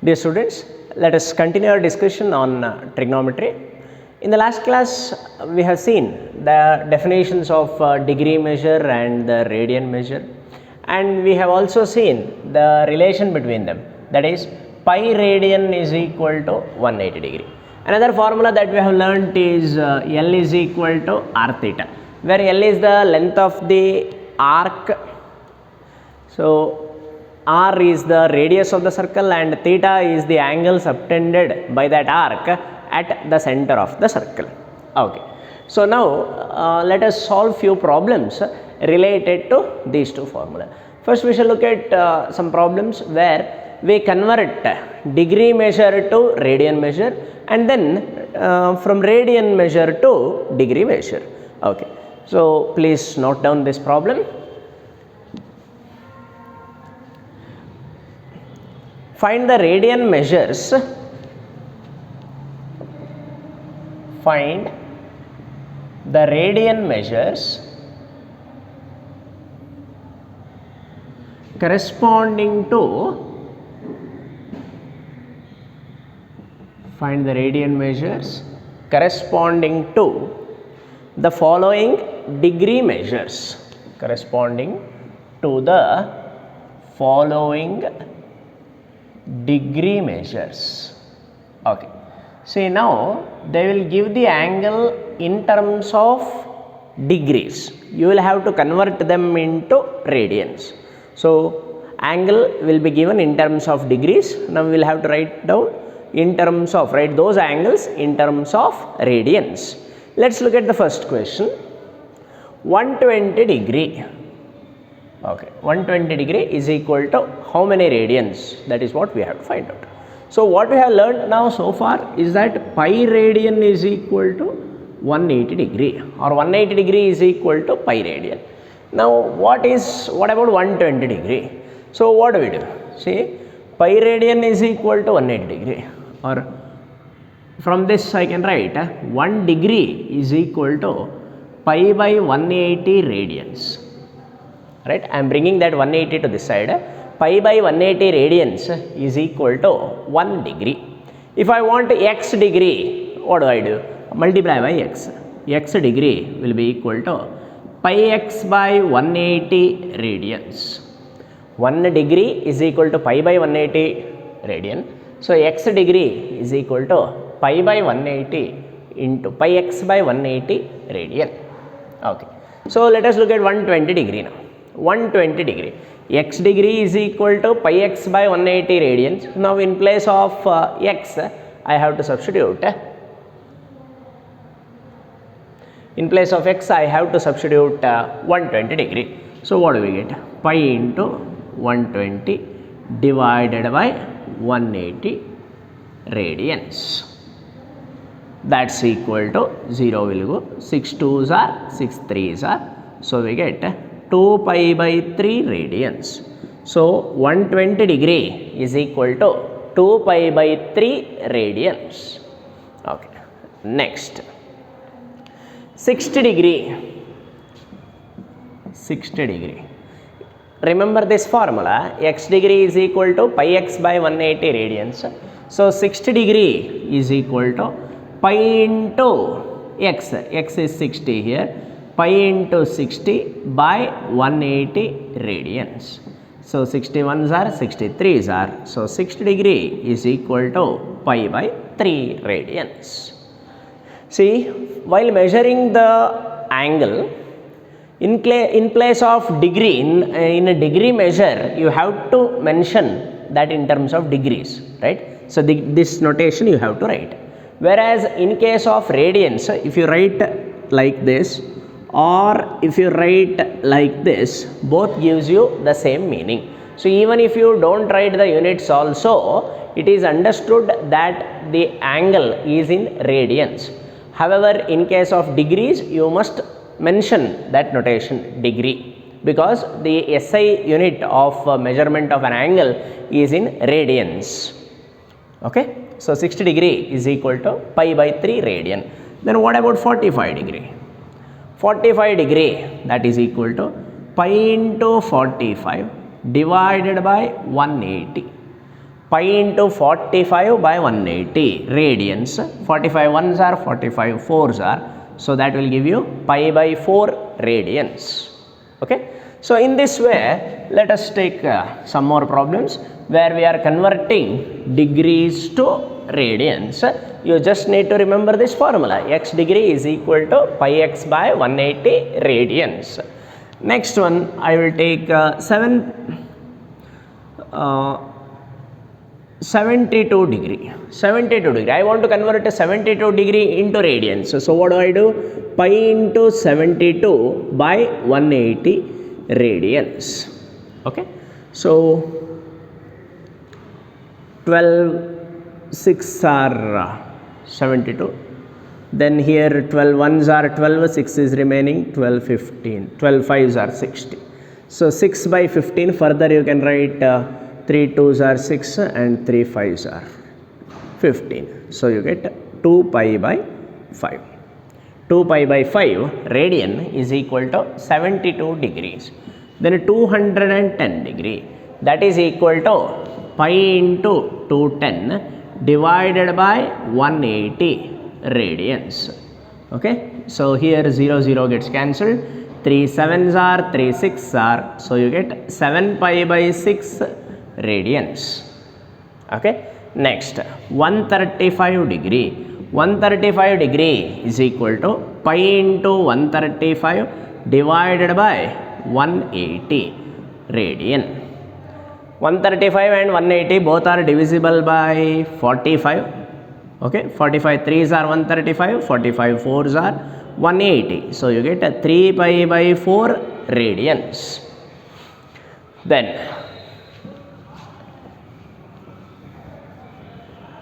Dear students, let us continue our discussion on trigonometry. In the last class, we have seen the definitions of degree measure and the radian measure, and we have also seen the relation between them, that is pi radian is equal to 180 degree. Another formula that we have learnt is L is equal to r theta, where L is the length of the arc. So r is the radius of the circle and theta is the angle subtended by that arc at the center of the circle. Okay. So now let us solve few problems related to these two formula. First we shall look at some problems where we convert degree measure to radian measure and then from radian measure to degree measure. Okay. So please note down this problem. Find the radian measures. Find the radian measures corresponding to the following degree measures. Corresponding to the following degree measures. Okay. See, now they will give the angle in terms of degrees. You will have to convert them into radians. So angle will be given in terms of degrees. Now we will have to write down in terms of, write those angles in terms of radians. Let's look at the first question. 120 degree. Okay, 120 degree is equal to how many radians? That is what we have to find out. So what we have learned now so far is that pi radian is equal to 180 degree, or 180 degree is equal to pi radian. Now what about 120 degree? So what do we do? See, pi radian is equal to 180 degree, or from this I can write 1 degree is equal to pi by 180 radians. Right, I am bringing that 180 to this side. Pi by 180 radians is equal to 1 degree. If I want x degree, what do? Multiply by x. X degree will be equal to pi x by 180 radians. 1 degree is equal to pi by 180 radian. So x degree is equal to pi by 180 into pi x by 180 radian. Okay. So let us look at 120 degree now. 120 degree, x degree is equal to pi x by 180 radians. Now in place of x I have to substitute, in place of x I have to substitute 120 degree. So what do we get? Pi into 120 divided by 180 radians. That's equal to 0 will go, 6 2s are 6 3s are, so we get 2 pi by 3 radians. So 120 degree is equal to 2 pi by 3 radians. Okay. Next, 60 degree. 60 degree. Remember this formula, x degree is equal to pi x by 180 radians. So 60 degree is equal to pi into x. X is 60 here. Pi into 60 by 180 radians. So 61s are 63s are. So 60 degree is equal to pi by 3 radians. See, while measuring the angle, in place of degree, in a degree measure, you have to mention that in terms of degrees, right? So this notation you have to write. Whereas in case of radians, if you write like this, or if you write like this, both gives you the same meaning. So even if you don't write the units also, it is understood that the angle is in radians. However, in case of degrees, you must mention that notation degree, because the SI unit of measurement of an angle is in radians. Okay. So 60 degree is equal to pi by 3 radian. Then what about 45 degree? 45 degree, that is equal to pi into 45 divided by 180. pi into 45 by 180 radians. 45 ones are 45 fours are, so that will give you pi by 4 radians. Okay, so in this way let us take some more problems where we are converting degrees to radians. You just need to remember this formula: x degree is equal to pi x by 180 radians. Next one I will take 72 degree. 72 degree. I want to convert a 72 degree into radians. So what do? Pi into 72 by 180 radians. Okay. So 12 6 are 72. Then here 12 ones are 12, 6 is remaining, 12 15, 12 fives are 60. So 6 by 15, further you can write 3 twos are 6 and 3 fives are 15. So you get 2 pi by 5. 2 pi by 5 radian is equal to 72 degrees. Then 210 degree, that is equal to pi into 210 divided by 180 radians. Okay, so here 0 0 gets cancelled, 3 sevens are, 3 6 are, so you get 7 pi by 6 radians. Okay, next 135 degree. 135 degree is equal to pi into 135 divided by 180 radian. 135 and 180 both are divisible by 45. Okay, 45 threes are 135, 45 fours are 180. So you get a 3 pi by 4 radians. Then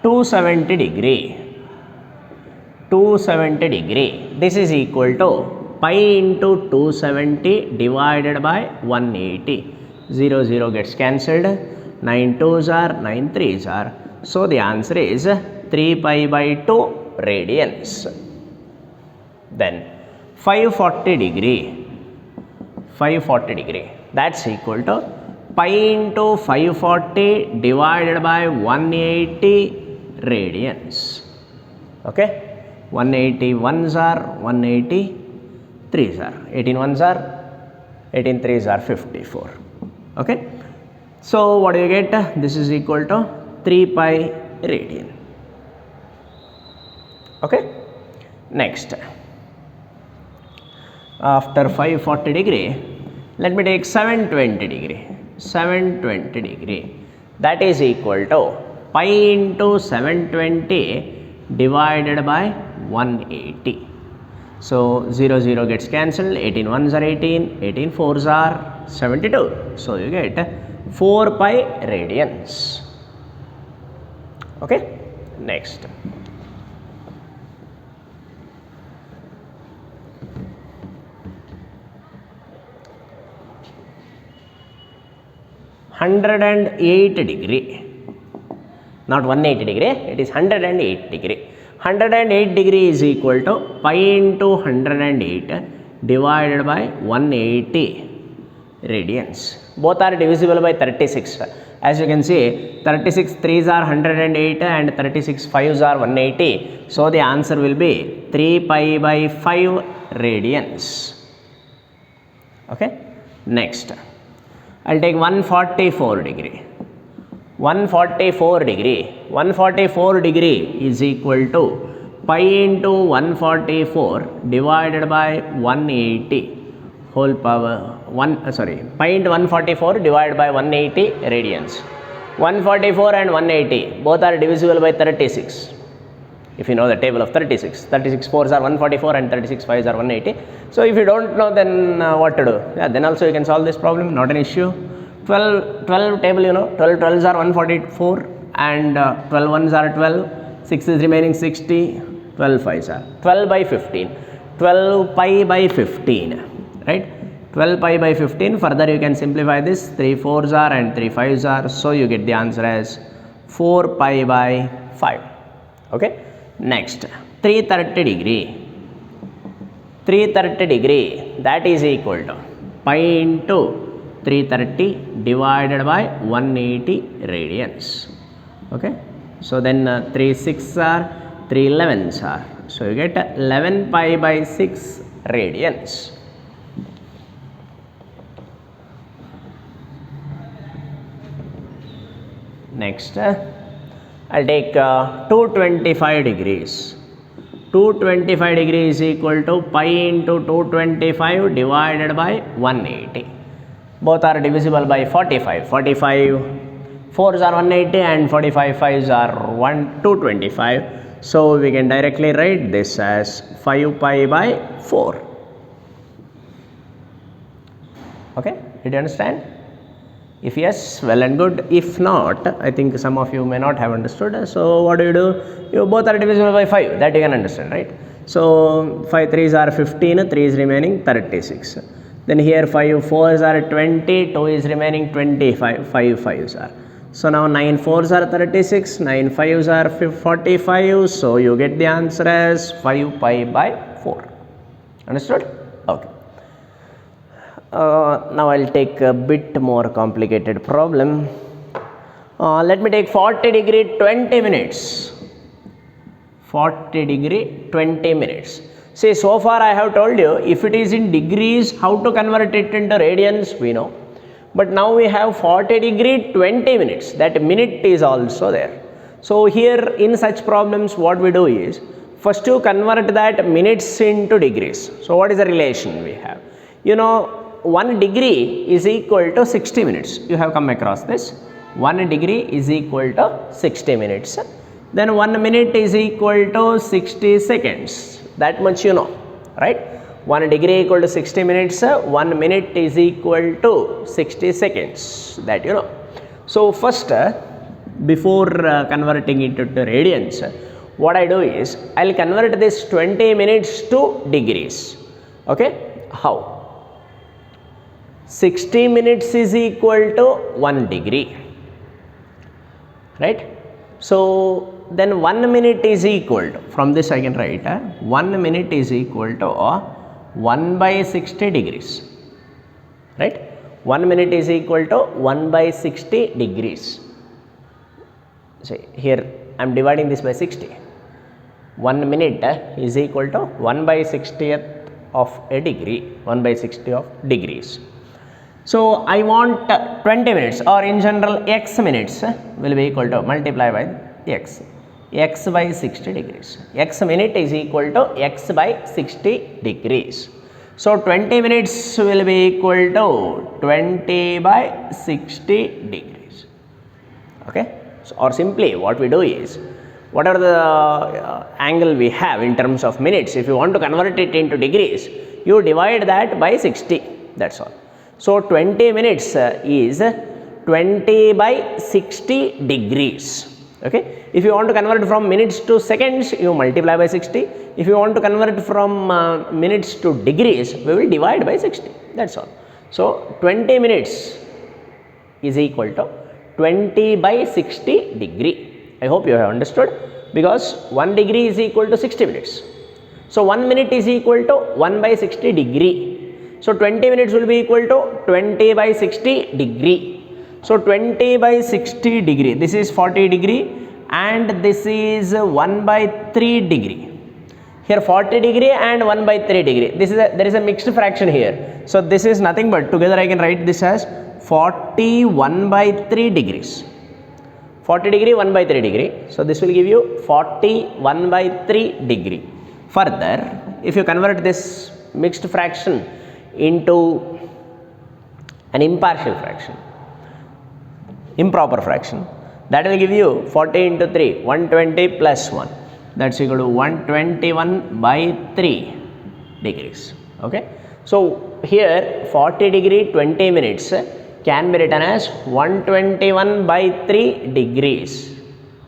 270 degree. 270 degree. This is equal to pi into 270 divided by 180. 0 0 gets cancelled. 9 twos are, 9 threes are. So the answer is 3 pi by 2 radians. Then 540 degree. 540 degree. That's equal to pi into 540 divided by 180 radians. Okay, 180 ones are, 180 threes are, 18 ones are, 18 threes are 54. Okay, so what do you get? This is equal to 3 pi radian. Okay, next after 540 degree, let me take 720 degree. 720 degree, that is equal to pi into 720 divided by 180. So 0 0 gets cancelled, 18 ones are 18, 18 fours are 72. So you get 4 pi radians. Okay, next 108 degree, not 180 degree, it is 108 degree. 108 degree is equal to pi into 108 divided by 180 radians. Both are divisible by 36. As you can see, 36 threes are 108 and 36 fives are 180. So the answer will be 3 pi by 5 radians. Okay, next I'll take 144 degree. 144 degree. 144 degree is equal to pi into 144 divided by 180 whole power pi into 144 divided by 180 radians. 144 and 180 both are divisible by 36. If you know the table of 36, 36 fours are 144 and 36 fives are 180. So if you don't know, then what to do? Yeah, then also you can solve this problem, not an issue. 12 table, you know, 12 12s are 144 and 12 ones are 12, 6 is remaining 60, 12 fives are 12 by 15, 12 pi by 15, right? 12 pi by 15, further you can simplify this, 3 fours are and 3 fives are, so you get the answer as 4 pi by 5. Okay, next 330 degree. 330 degree, that is equal to pi into 330 divided by 180 radians. Okay, so then 3 6 are 3 11s are, so you get 11 pi by 6 radians. Next I'll take 225 degrees. 225 degrees is equal to pi into 225 divided by 180. Both are divisible by 45. 45 4s are 180 and 45 5s are 225. So we can directly write this as 5 pi by 4. Okay, did you understand? If yes, well and good. If not, I think some of you may not have understood. So what do? You both are divisible by 5, that you can understand, right? So 5 3s are 15, 3 is remaining 36. Then here 5 4s are 20, 2 is remaining 25, 5 5s are. So now 9 4s are 36, 9 5s are 45. So you get the answer as 5 pi by 4. Understood? Okay. Now I'll take a bit more complicated problem. Let me take 40 degree 20 minutes. 40 degree 20 minutes. See, so far I have told you if it is in degrees, how to convert it into radians we know. But now we have 40 degree 20 minutes, that minute is also there. So here in such problems what we do is, first to convert that minutes into degrees. So what is the relation we have? You know, 1 degree is equal to 60 minutes. You have come across this. 1 degree is equal to 60 minutes. Then 1 minute is equal to 60 seconds. That much you know, right? 1 degree equal to 60 minutes. 1 minute is equal to 60 seconds. That you know. So first, before converting it to radians, what I do is, I'll convert this 20 minutes to degrees. Okay? How? 60 minutes is equal to 1 degree, right? So then 1 minute is equal to, from this I can write 1 minute is equal to 1 by 60 degrees, right? 1 minute is equal to 1 by 60 degrees. See, here I am dividing this by 60. 1 minute is equal to 1 by 60th of a degree, 1 by 60 of degrees. So I want 20 minutes, or in general x minutes will be equal to, multiply by x by 60 degrees. X minute is equal to x by 60 degrees. So 20 minutes will be equal to 20 by 60 degrees. Okay. So, or simply what we do is, whatever the angle we have in terms of minutes, if you want to convert it into degrees, you divide that by 60. That's all. So 20 minutes is 20 by 60 degrees. Okay. If you want to convert from minutes to seconds, you multiply by 60. If you want to convert from minutes to degrees, we will divide by 60. That's all. So 20 minutes is equal to 20 by 60 degree. I hope you have understood, because 1 degree is equal to 60 minutes. So 1 minute is equal to 1 by 60 degree. So 20 minutes will be equal to 20 by 60 degree. So 20 by 60 degree, this is 40 degree and this is 1 by 3 degree. Here 40 degree and 1 by 3 degree. This is there is a mixed fraction here. So this is nothing but, together I can write this as 41 by 3 degrees. 40 degree 1 by 3 degree. So this will give you 41 by 3 degree. Further, if you convert this mixed fraction into an impartial fraction, improper fraction, that will give you 40 into 3, 120 plus 1, that's equal to 121 by 3 degrees. Okay. So here 40 degree 20 minutes can be written as 121 by 3 degrees.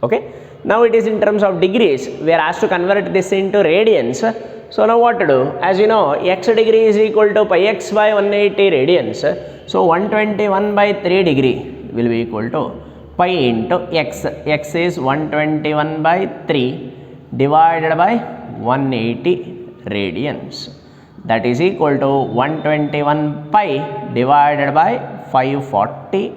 Okay. Now it is in terms of degrees, we are asked to convert this into radians. So now what to do? As you know, x degree is equal to pi x by 180 radians. So 121 by 3 degree will be equal to pi into x. X is 121 by 3 divided by 180 radians. That is equal to 121 pi divided by 540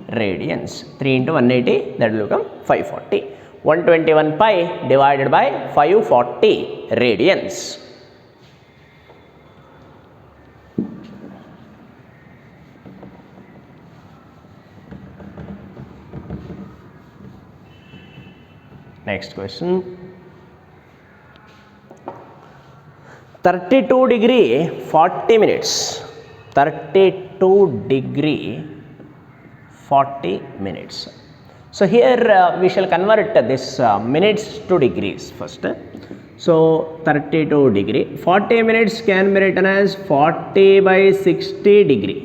radians. 3 into 180, that will become 540. 121 pi divided by 540 radians. Next question. 32 degree 40 minutes. 32 degree 40 minutes. So here we shall convert this minutes to degrees first. So 32 degree 40 minutes can be written as 40 by 60 degree.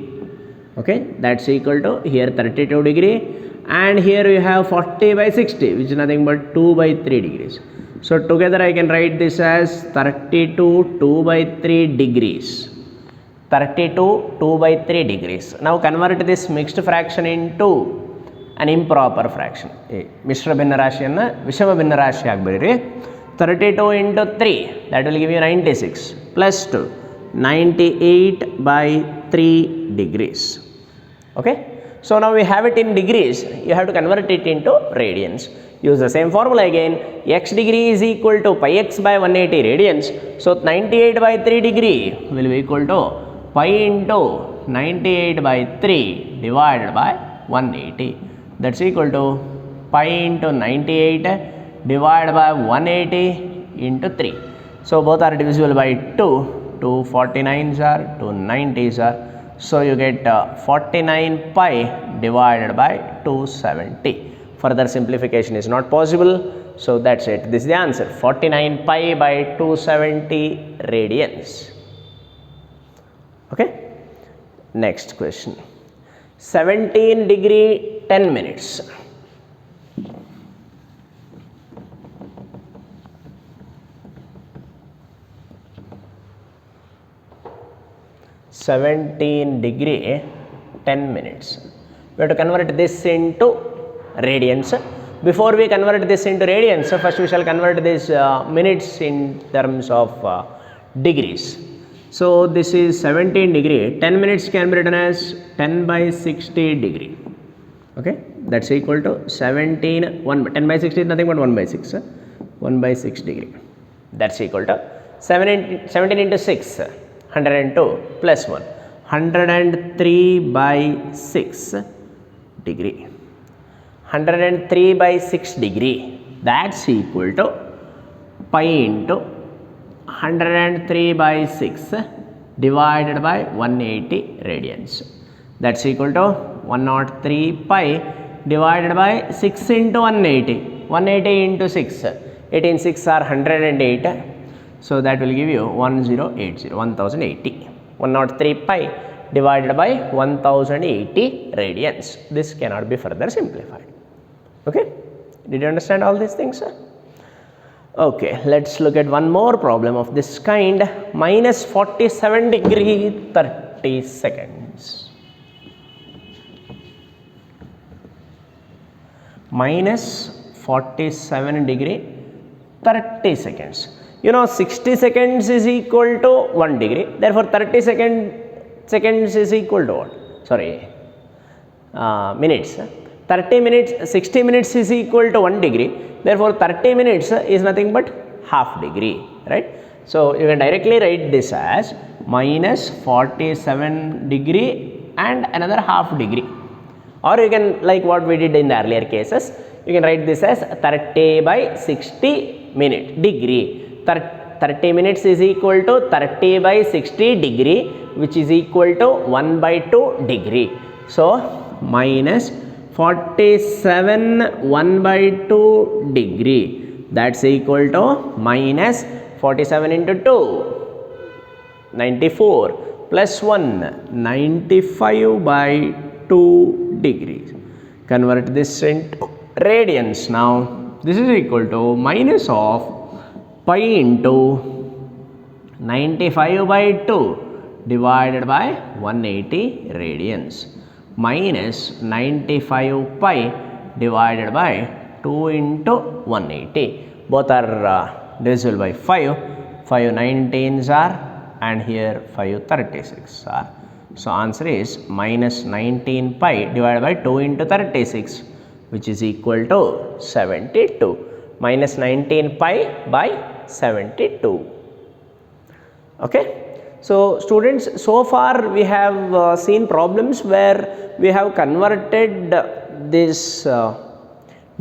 Okay, that's equal to here 32 degree, and here you have 40 by 60, which is nothing but 2 by 3 degrees. So together I can write this as 32 2 by 3 degrees. 32 2 by 3 degrees. Now convert this mixed fraction into an improper fraction. Mishra Bhinnarashiyanna Vishama Bhinnarashi agbidirri. 32 into 3, that will give you 96, plus 2, 98 by 3 degrees. Okay. So now we have it in degrees, you have to convert it into radians. Use the same formula again. X degree is equal to pi x by 180 radians. So 98 by 3 degree will be equal to pi into 98 by 3 divided by 180. That's equal to pi into 98 divided by 180 into 3. So both are divisible by 2. 2 49s are, 2 90s are. So you get 49 pi divided by 270. Further simplification is not possible. So that's it. This is the answer. 49 pi by 270 radians. Okay. Next question. 17 degree 10 minutes. 17 degree 10 minutes. We have to convert this into radians. Before we convert this into radians, first we shall convert this minutes in terms of degrees. So this is 17 degree. 10 minutes can be written as 10 by 60 degree. Okay, that's equal to 17. 10 by 60 is nothing but 1 by 6. 1 by 6 degree. That's equal to 17 into 6. 102 plus 1, 103 by 6 degree. 103 by 6 degree, that's equal to pi into 103 by 6 divided by 180 radians. That's equal to 103 pi divided by 6 into 180. 180 into 6. 18 6 are 108. So that will give you 1080, 1080. 103 pi divided by 1080 radians. This cannot be further simplified. Okay, did you understand all these things? Okay, let's look at one more problem of this kind. Minus 47 degree 30 seconds. Minus 47 degree 30 seconds. You know 60 seconds is equal to 1 degree. Therefore 30 seconds is equal to what? Sorry, minutes. 30 minutes, 60 minutes is equal to 1 degree. Therefore 30 minutes is nothing but half degree, right? So you can directly write this as minus 47 degree and another half degree. Or you can, like what we did in the earlier cases, you can write this as 30 by 60 degree. 30 minutes is equal to 30 by 60 degree, which is equal to 1 by 2 degree. So minus 47 1 by 2 degree, that's equal to minus 47 into 2, 94, plus 1, 95 by 2 degrees. Convert this into radians. Now this is equal to minus of pi into 95 by 2 divided by 180 radians, minus 95 pi divided by 2 into 180. Both are divisible by 5. 5 19s are, and here 5 36 are. So answer is minus 19 pi divided by 2 into 36, which is equal to 72. Minus 19 pi by 72. Okay. So students, so far we have seen problems where we have converted this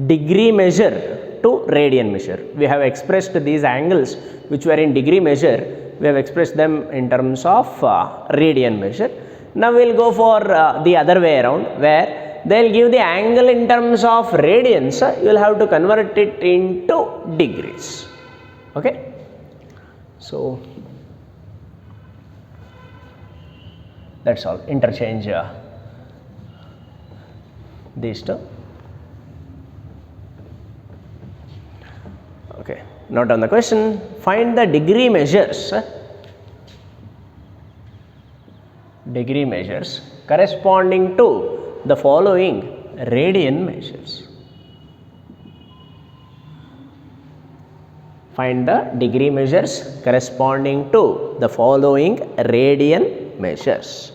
degree measure to radian measure. We have expressed these angles which were in degree measure, we have expressed them in terms of radian measure. Now we will go for the other way around, where they will give the angle in terms of radians, you will have to convert it into degrees. Okay. So that's all. Interchange these two. Okay. Note down the question. Find the degree measures. Degree measures corresponding to the following radian measures. Find the degree measures corresponding to the following radian measures.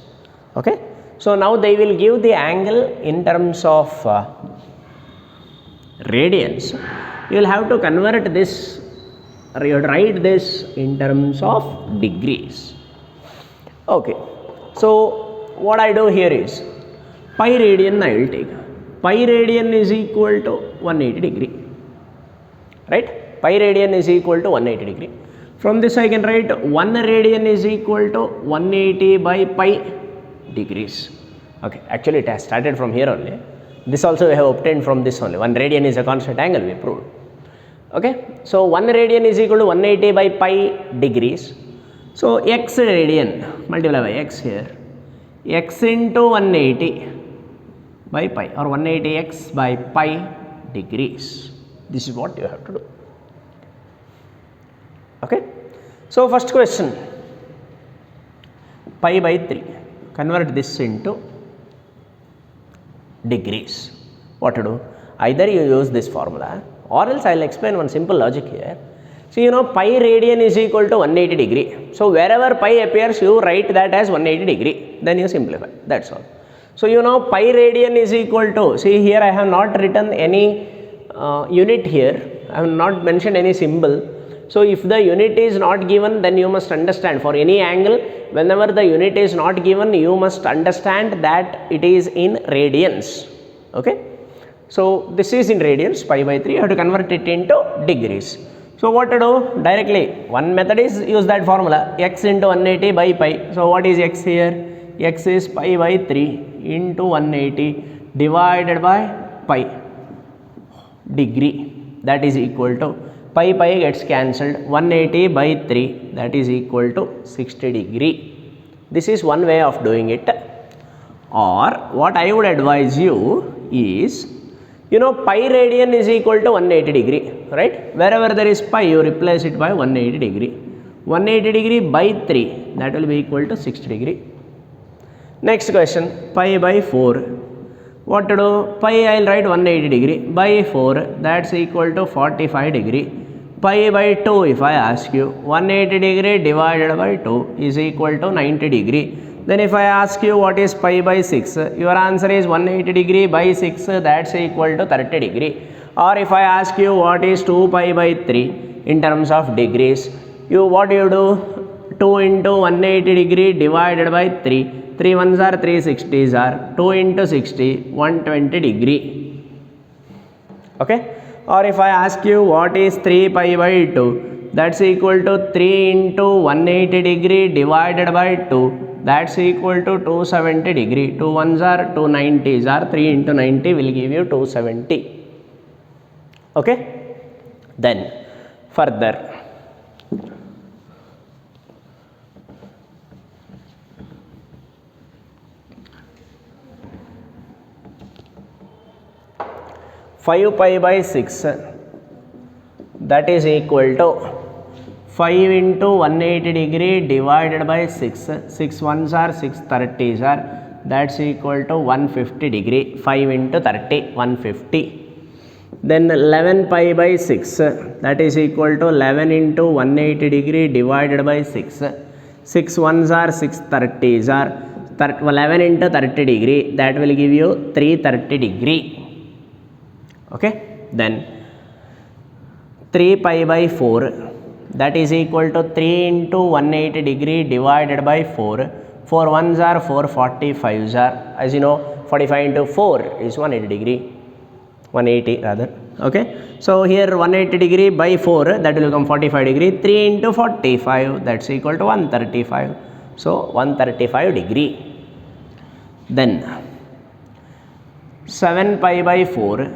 Okay. So now they will give the angle in terms of radians. You will have to convert this, or you have to write this in terms of degrees. Okay. So what I do here is pi radian I will take. Pi radian is equal to 180 degree. Right? Pi radian is equal to 180 degree. From this I can write 1 radian is equal to 180 by pi degrees. Okay. Actually it has started from here only. This also we have obtained from this only. 1 radian is a constant angle, we proved. Okay. So 1 radian is equal to 180 by pi degrees. So x radian multiplied by x here, x into 180 by pi, or 180x by pi degrees. This is what you have to do. Okay. So first question, pi by 3, convert this into degrees. What to do? Either you use this formula, or else I will explain one simple logic here. So you know pi radian is equal to 180 degree. So wherever pi appears, you write that as 180 degree. Then you simplify. That's all. So you know pi radian is equal to, see here I have not written any unit here. I have not mentioned any symbol. So if the unit is not given, then you must understand for any angle, whenever the unit is not given, you must understand that it is in radians. Okay. So this is in radians, pi by 3, you have to convert it into degrees. So what to do? Directly, one method is use that formula, x into 180 by pi. So what is x here? X is pi by 3 into 180 divided by pi degree, that is equal to pi gets cancelled, 180 by 3, that is equal to 60 degree. This is one way of doing it. Or what I would advise you is, you know pi radian is equal to 180 degree, right? Wherever there is pi, you replace it by 180 degree. 180 degree by 3, that will be equal to 60 degree. Next question, pi by 4. What to do? Pi I will write 180 degree by 4, that's equal to 45 degree. Pi by 2, if I ask you, 180 degree divided by 2 is equal to 90 degree. Then if I ask you what is pi by 6, your answer is 180 degree by 6, that's equal to 30 degree. Or if I ask you what is 2 pi by 3 in terms of degrees, what do you do? 2 into 180 degree divided by 3, 3 ones are 360s are, 2 into 60, 120 degree. Okay. Or if I ask you what is 3 pi by 2, that's equal to 3 into 180 degree divided by 2, that's equal to 270 degree. 2 ones are 290s are, 3 into 90 will give you 270. Okay. Then further, five pi by 6, that is equal to 5 into 180 degree divided by 6, 6 ones are 6 30s are, that's equal to 150 degree. 5 into 30, 150. Then 11 pi by 6, that is equal to 11 into 180 degree divided by 6, 6 ones are 6 30s are, 11 into 30 degree, that will give you 330 degree. Okay, then 3 pi by 4, that is equal to 3 into 180 degree divided by 4. 4 ones are 4, 45s are, as you know, 45 into 4 is 180 degree, 180 rather. Okay, so here 180 degree by 4, that will become 45 degree. 3 into 45, that's equal to 135. So 135 degree. Then 7 pi by 4,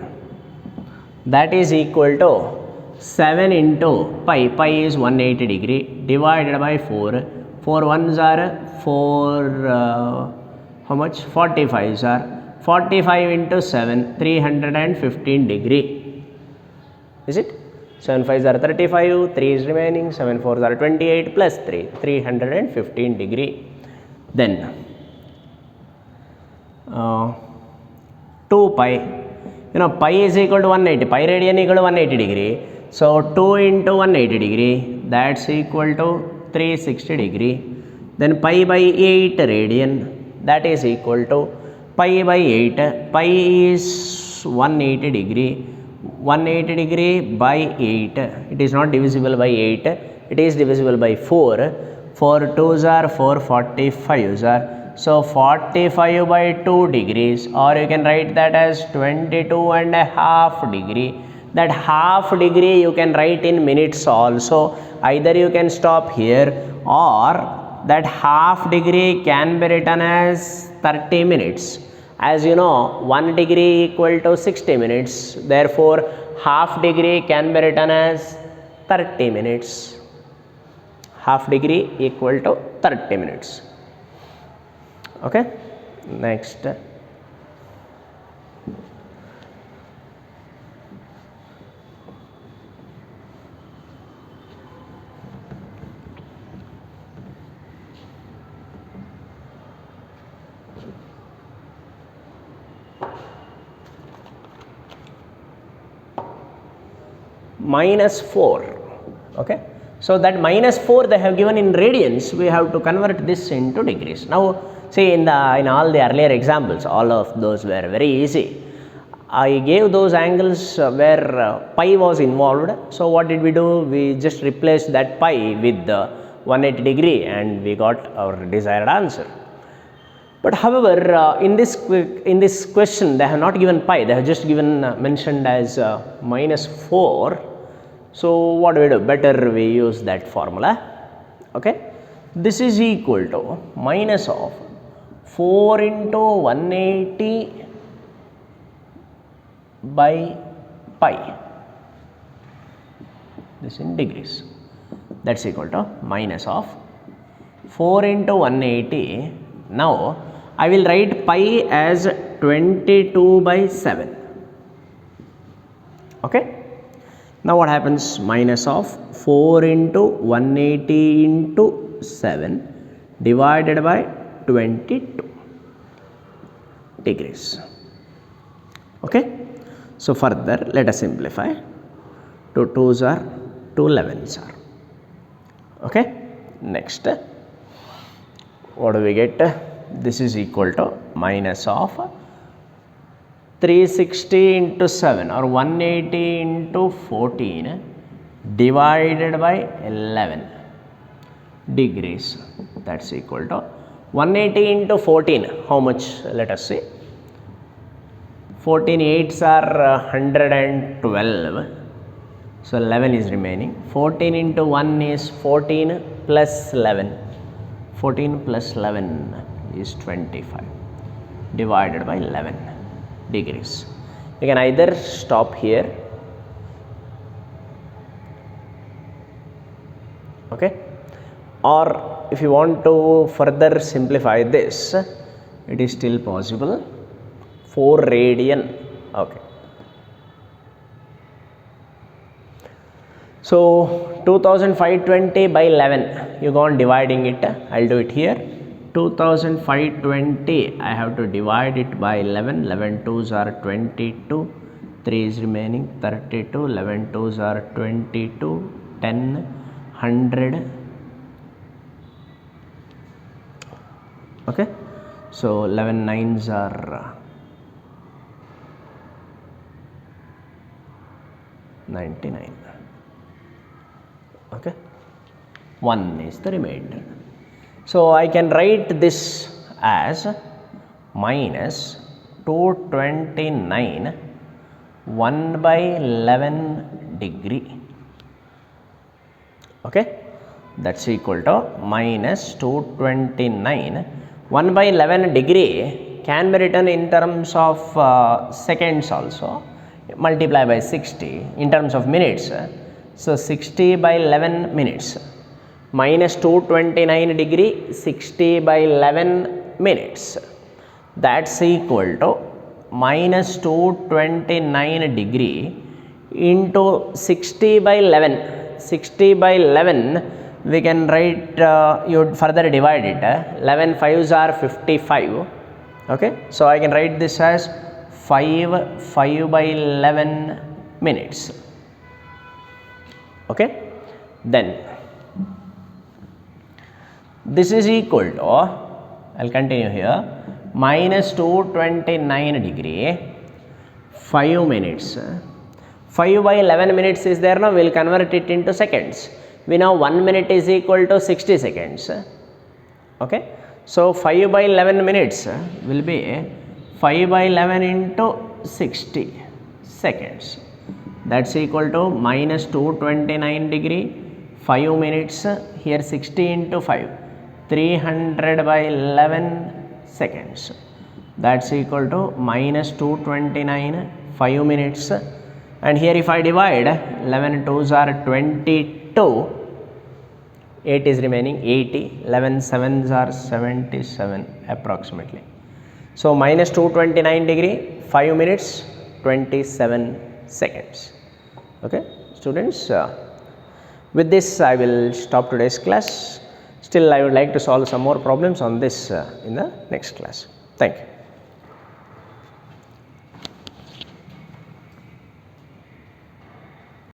that is equal to 7 into pi. Pi is 180 degree divided by 4. 4 ones are 4, how much? 45s are. 45 into 7, 315 degree. Is it? 7 5s are 35, 3 is remaining, 7 4s are 28 plus 3, 315 degree. Then 2 pi, you know, pi is equal to 180, pi radian equal to 180 degree. So 2 into 180 degree, that's equal to 360 degree. Then pi by 8 radian, that is equal to pi by 8. Pi is 180 degree. 180 degree by 8, it is not divisible by 8, it is divisible by 4. 4 2s are 4, 45s are. So 45 by 2 degrees, or you can write that as 22 and a half degree. That half degree you can write in minutes also. Either you can stop here, or that half degree can be written as 30 minutes. As you know, 1 degree equal to 60 minutes. Therefore, half degree can be written as 30 minutes. Half degree equal to 30 minutes. Okay, next. -4. Okay, so that -4 they have given in radians, we have to convert this into degrees. Now see, in all the earlier examples, all of those were very easy. I gave those angles where pi was involved. So what did we do? We just replaced that pi with the 180 degree and we got our desired answer. But however, in this question they have not given pi, they have just given mentioned as -4. So what do we do? Better we use that formula. Okay, this is equal to minus of 4 into 180 by pi, this in degrees, that's equal to minus of 4 into 180. Now I will write pi as 22 by 7. Okay, now what happens? Minus of 4 into 180 into 7 divided by 22 degrees. Okay, so further let us simplify. 2 2s are 2 11s are. Okay, next what do we get? This is equal to minus of 360 into 7 or 180 into 14 divided by 11 degrees, that's equal to 180 into 14. How much? Let us see. 14 8s are 112, so 11 is remaining. 14 into 1 is 14 plus 11, 14 plus 11 is 25 divided by 11 degrees. You can either stop here, okay, or if you want to further simplify this, it is still possible. 4 radian. Okay, so 2520 by 11, you go on dividing it. I'll do it here. 2520, I have to divide it by 11. 11 2s are 22, 3 is remaining, 32. 11 2s are 22, 10, 100. Okay, So 11 nines are 99. Okay, 1 is the remainder. So I can write this as minus 229 1 by 11 degree. Okay, that's equal to minus 229 1 by 11 degree can be written in terms of seconds also, multiply by 60 in terms of minutes. So 60 by 11 minutes, minus 229 degree 60 by 11 minutes, that's equal to minus 229 degree into 60 by 11. 60 by 11 we can write, you further divide it, 11 5s are 55. Okay, so I can write this as 5 by 11 minutes. Okay, then this is equal to, I'll continue here, minus 229 degree 5 minutes. 5 by 11 minutes is there now, we will convert it into seconds. We know 1 minute is equal to 60 seconds. Okay, so 5 by 11 minutes will be 5 by 11 into 60 seconds, that's equal to minus 229 degree 5 minutes, here 60 into 5, 300 by 11 seconds, that's equal to minus 229 5 minutes. And here if I divide, 11 2s are 22, 8 is remaining 80, 11 7s are 77 approximately. So minus 229 degree 5 minutes 27 seconds. Okay students, with this I will stop today's class. Still I would like to solve some more problems on this in the next class. Thank you.